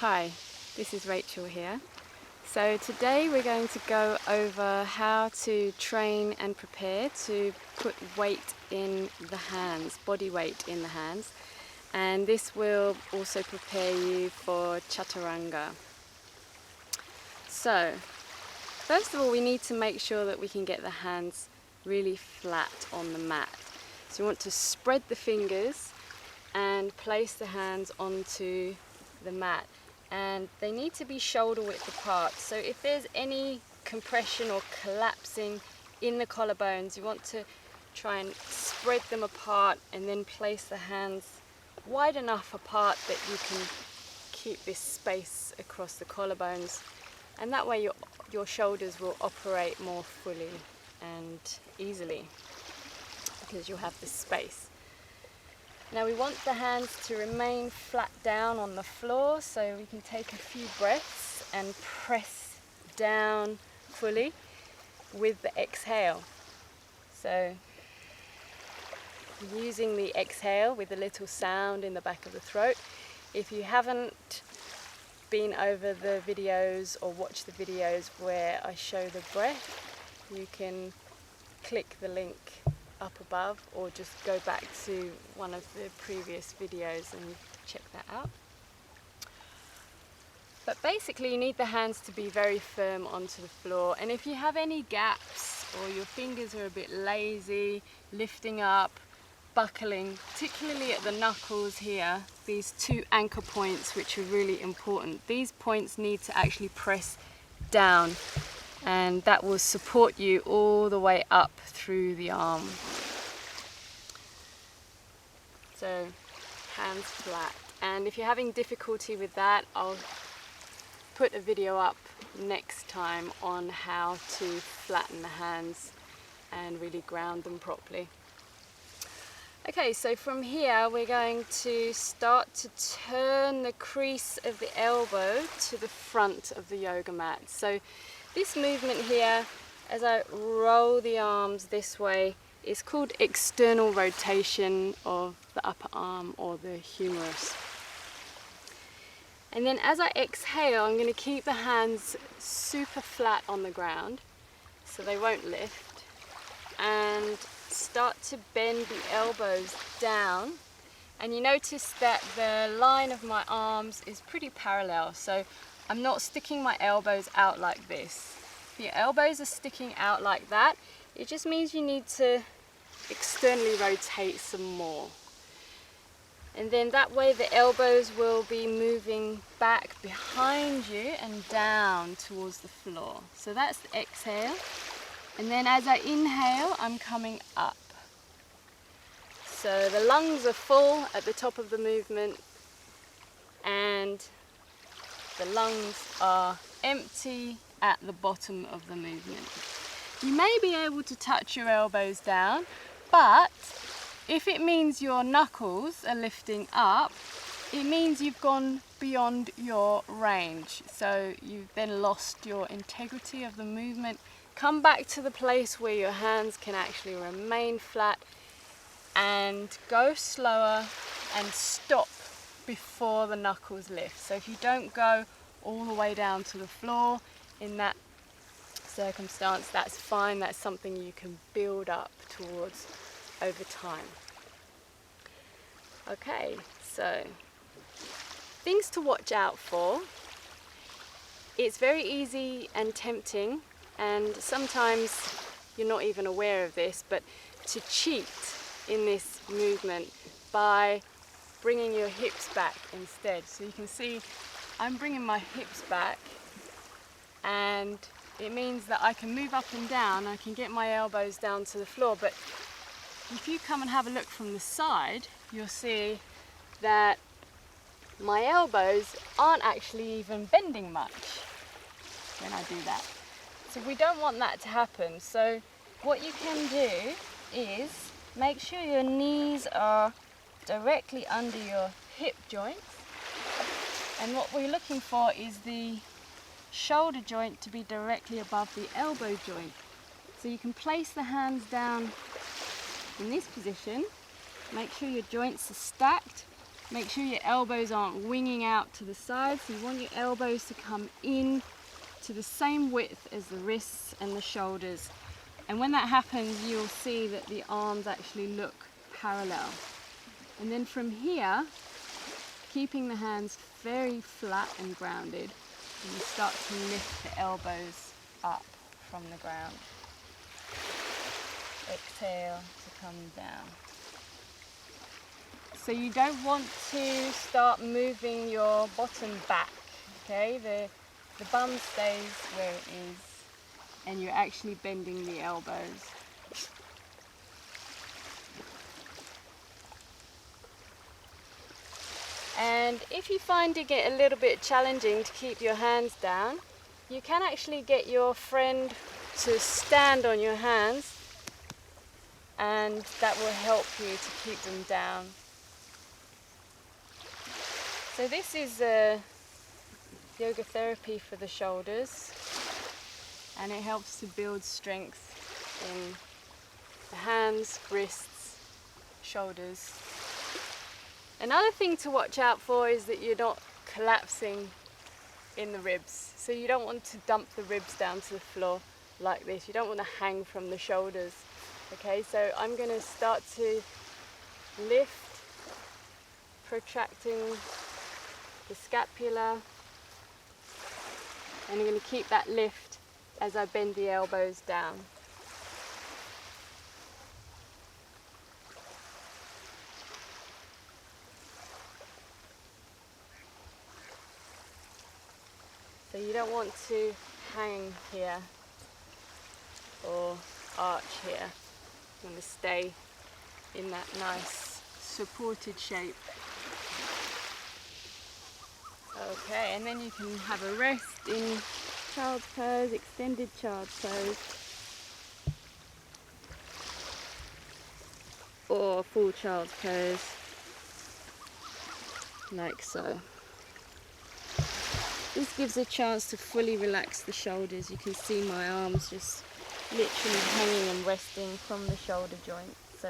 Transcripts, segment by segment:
Hi, this is Rachel here. So today we're going to go over how to train and prepare to put weight in the hands, body weight in the hands, and this will also prepare you for Chaturanga. So first of all, we need to make sure that we can get the hands really flat on the mat. So you want to spread the fingers and place the hands onto the mat, and they need to be shoulder width apart. So if there's any compression or collapsing in the collarbones, you want to try and spread them apart and then place the hands wide enough apart that you can keep this space across the collarbones, and that way your shoulders will operate more fully and easily because you'll have this space. Now we want the hands to remain flat down on the floor, so we can take a few breaths and press down fully with the exhale. So using the exhale with a little sound in the back of the throat. If you haven't been over the videos or watched the videos where I show the breath, you can click the link up above or just go back to one of the previous videos and check that out. But basically you need the hands to be very firm onto the floor, and if you have any gaps or your fingers are a bit lazy, lifting up, buckling, particularly at the knuckles here, these two anchor points which are really important, these points need to actually press down, and that will support you all the way up through the arm. So hands flat, and if you're having difficulty with that, I'll put a video up next time on how to flatten the hands and really ground them properly. Okay, so from here we're going to start to turn the crease of the elbow to the front of the yoga mat. So this movement here, as I roll the arms this way, is called external rotation of the upper arm or the humerus. And then as I exhale, I'm going to keep the hands super flat on the ground so they won't lift, and start to bend the elbows down. And you notice that the line of my arms is pretty parallel, so I'm not sticking my elbows out like this. If your elbows are sticking out like that, it just means you need to externally rotate some more. And then that way the elbows will be moving back behind you and down towards the floor. So that's the exhale. And then as I inhale, I'm coming up. So the lungs are full at the top of the movement, and the lungs are empty at the bottom of the movement. You may be able to touch your elbows down, but if it means your knuckles are lifting up, it means you've gone beyond your range. So you've then lost your integrity of the movement. Come back to the place where your hands can actually remain flat, and go slower and stop before the knuckles lift. So if you don't go all the way down to the floor in that circumstance, that's fine. That's something you can build up towards over time. Okay, so things to watch out for. It's very easy and tempting, and sometimes you're not even aware of this, but to cheat in this movement by bringing your hips back instead. So you can see I'm bringing my hips back, and it means that I can move up and down, I can get my elbows down to the floor. But if you come and have a look from the side, you'll see that my elbows aren't actually even bending much when I do that. So we don't want that to happen. So what you can do is make sure your knees are directly under your hip joints, and what we're looking for is the shoulder joint to be directly above the elbow joint. So you can place the hands down in this position, make sure your joints are stacked, Make sure your elbows aren't winging out to the sides. So you want your elbows to come in to the same width as the wrists and the shoulders. And when that happens, you'll see that the arms actually look parallel. And then from here, keeping the hands very flat and grounded, and you start to lift the elbows up from the ground. Exhale to come down. So you don't want to start moving your bottom back, okay? The bum stays where it is, and you're actually bending the elbows. And if you're finding it a little bit challenging to keep your hands down, you can actually get your friend to stand on your hands, and that will help you to keep them down. So this is yoga therapy for the shoulders, and it helps to build strength in the hands, wrists, shoulders. Another thing to watch out for is that you're not collapsing in the ribs. So you don't want to dump the ribs down to the floor like this. You don't want to hang from the shoulders. Okay, so I'm going to start to lift, protracting the scapula, and I'm going to keep that lift as I bend the elbows down. So you don't want to hang here or arch here. You want to stay in that nice supported shape. Okay, and then you can have a rest in child's pose, extended child's pose, or full child's pose, like so. This gives a chance to fully relax the shoulders. You can see my arms just literally hanging and resting from the shoulder joint. So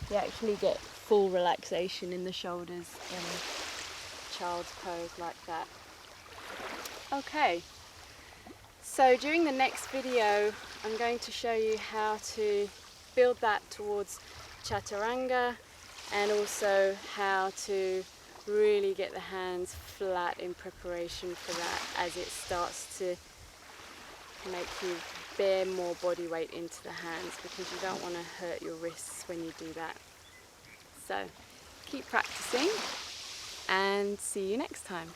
you actually get full relaxation in the shoulders in child's pose like that. Okay, so during the next video I'm going to show you how to build that towards Chaturanga, and also how to really get the hands flat in preparation for that, as it starts to make you bear more body weight into the hands, because you don't want to hurt your wrists when you do that. So keep practicing and see you next time.